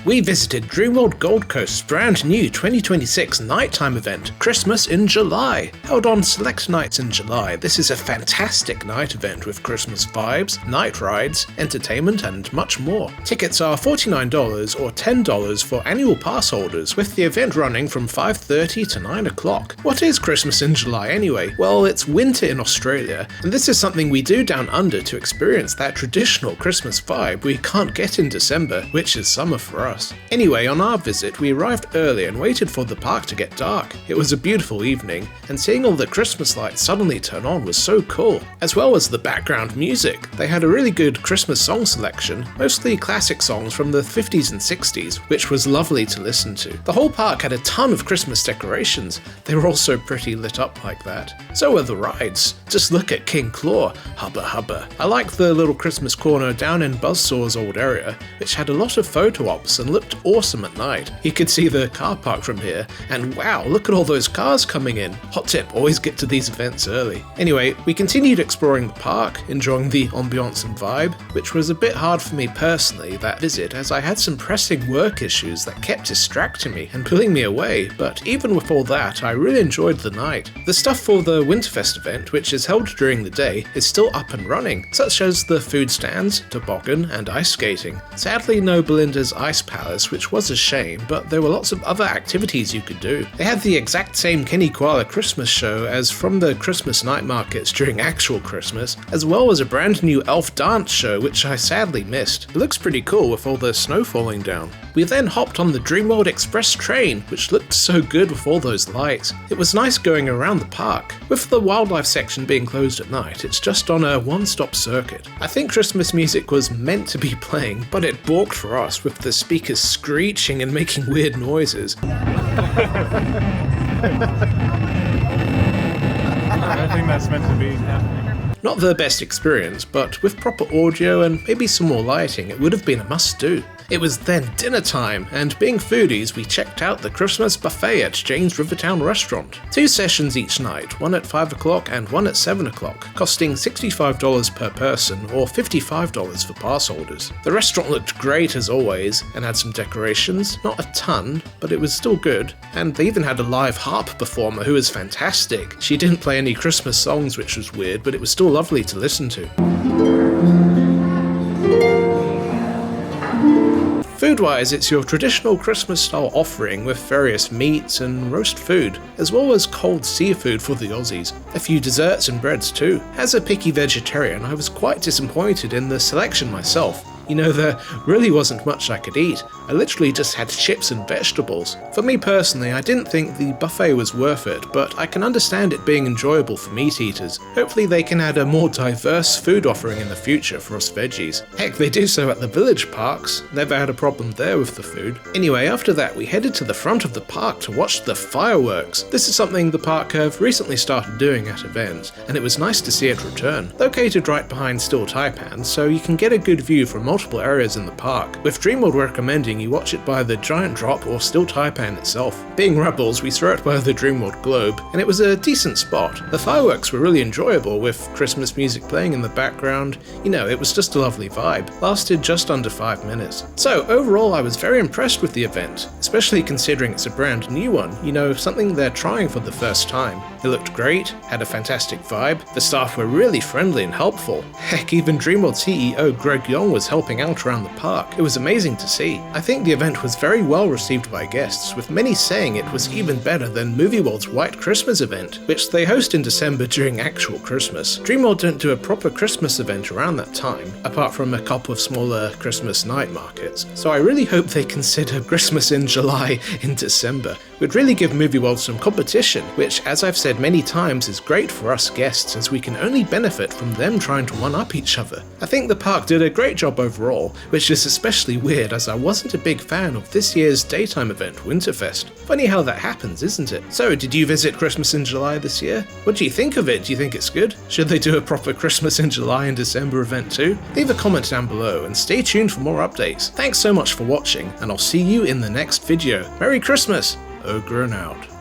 we visited Dreamworld Gold Coast's brand new 2026 nighttime event, Christmas in July. Held on select nights in July, this is a fantastic night event with Christmas vibes, night rides, entertainment and much more. Tickets are $49 or $10 for annual pass holders, with the event running from 5:30 to 9 o'clock. What is Christmas in July anyway? Well, it's winter in Australia, and this is something we do down under to experience that traditional Christmas vibe we can't get in December, which is summer for us. Anyway, on our visit, we arrived early and waited for the park to get dark. It was a beautiful evening, and seeing all the Christmas lights suddenly turn on was so cool. As well as the background music, they had a really good Christmas song selection, mostly classic songs from the 50s and 60s, which was lovely to listen to. The whole park had a ton of Christmas decorations. They were also pretty lit up like that. So were the rides. Just look at King Claw, hubba hubba. I like the little Christmas corner down in Buzzsaw's old area, which had a lot of photo ops and looked awesome at night. You could see the car park from here, and wow, look at all those cars coming in. Hot tip, always get to these events early. Anyway, we continued exploring the park, enjoying the ambiance and vibe, which was a bit hard for me personally that visit, as I had some pressing work issues that kept distracting me and pulling me away, but even with all that, I really enjoyed the night. The stuff for the Winterfest event, which is held during the day, is still up and running, such as the food stands, toboggan, and ice skating. Sadly, no Belinda's Ice Palace, which was a shame, but there were lots of other activities you could do. They had the exact same Kenny Koala Christmas show as from the Christmas night markets during actual Christmas, as well as a brand new elf dance show, which I sadly missed. It looks pretty cool with all the snow falling down. We then hopped on the Dreamworld Express train, which looked so good with all those lights. It was nice going around the park. With the wildlife section being closed at night, it's just on a one-stop circuit. I think Christmas music was meant to be playing, but it balked for us with the speakers screeching and making weird noises. I think that's meant to be happening. Not the best experience, but with proper audio and maybe some more lighting, it would have been a must-do. It was then dinner time, and being foodies, we checked out the Christmas buffet at Jane's Rivertown restaurant. 2 sessions each night, one at 5 o'clock and one at 7 o'clock, costing $65 per person or $55 for pass holders. The restaurant looked great as always, and had some decorations, not a ton, but it was still good, and they even had a live harp performer who was fantastic. She didn't play any Christmas songs, which was weird, but it was still lovely to listen to. Food-wise, it's your traditional Christmas-style offering with various meats and roast food, as well as cold seafood for the Aussies. A few desserts and breads too. As a picky vegetarian, I was quite disappointed in the selection myself. You know, there really wasn't much I could eat. I literally just had chips and vegetables. For me personally, I didn't think the buffet was worth it, but I can understand it being enjoyable for meat eaters. Hopefully they can add a more diverse food offering in the future for us veggies. Heck, they do so at the village parks. Never had a problem there with the food. Anyway, after that we headed to the front of the park to watch the fireworks. This is something the park have recently started doing at events, and it was nice to see it return. Located right behind Steel Taipan, so you can get a good view from multiple areas in the park, with Dreamworld recommending you watch it by the Giant Drop or Steel Taipan itself. Being rebels, we saw it by the Dreamworld Globe, and it was a decent spot. The fireworks were really enjoyable, with Christmas music playing in the background. You know, it was just a lovely vibe. Lasted just under 5 minutes. So overall, I was very impressed with the event, especially considering it's a brand new one, you know, something they're trying for the first time. It looked great, had a fantastic vibe, the staff were really friendly and helpful. Heck, even Dreamworld CEO Greg Young was helping out around the park. It was amazing to see. I think the event was very well received by guests, with many saying it was even better than Movie World's White Christmas event, which they host in December during actual Christmas. Dreamworld don't do a proper Christmas event around that time, apart from a couple of smaller Christmas night markets, so I really hope they consider Christmas in July in December. We'd really give Movie World some competition, which, as I've said many times, is great for us guests, as we can only benefit from them trying to one-up each other. I think the park did a great job overall, which is especially weird as I wasn't a big fan of this year's daytime event, Winterfest. Funny how that happens, isn't it? So, did you visit Christmas in July this year? What do you think of it? Do you think it's good? Should they do a proper Christmas in July and December event too? Leave a comment down below and stay tuned for more updates. Thanks so much for watching, and I'll see you in the next video. Merry Christmas! Ogre and out.